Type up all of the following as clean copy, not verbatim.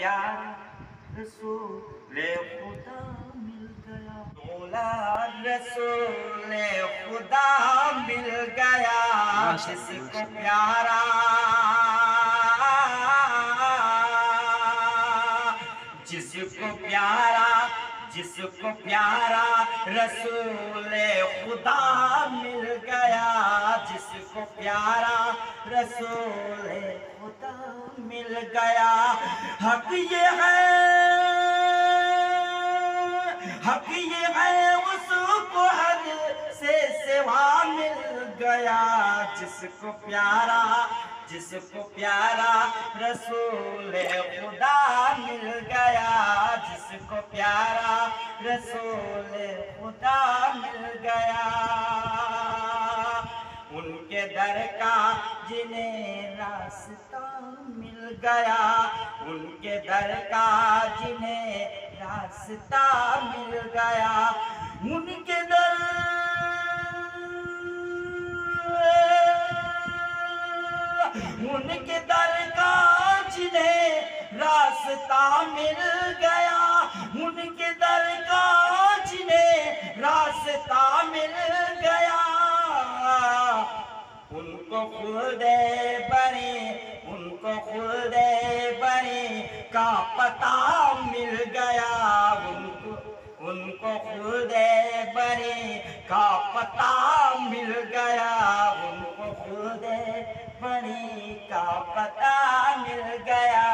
پیارا رسول خدا مل گیا، بولا رسول خدا مل گیا، جس کو پیارا جس کو پیارا رسول خدا مل گیا، جس کو پیارا رسول خدا مل گیا۔ حق یہ ہے اس کو حد سے سوا مل گیا، جس کو پیارا رسول خدا مل گیا، جس کو پیارا رسول خدا مل گیا۔ ان کے در کا جنہیں راستہ مل گیا، ان کے در کا جنہیں راستہ مل گیا، ان کے در کا جنہیں راستہ مل گیا، ان کے در کا جنہیں راستہ مل گیا، ان کو خلد بری کا پتہ مل گیا، ان کو خلد بری کا پتہ مل گیا، ان کو خلد بری کا پتہ مل گیا،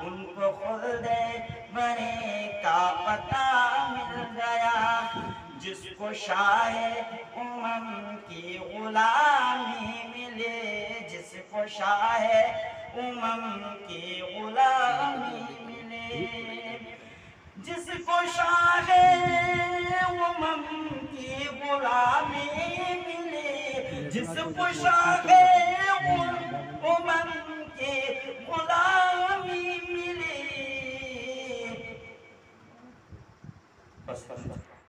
ان کو خلد بری کا پتہ مل گیا۔ جس کو شاہ امم کی غلامی ملے، جس کو شاہ امم کی غلامی ملے، جس کو شاہ امم کی غلامی ملے، جس کو شاہ امم کی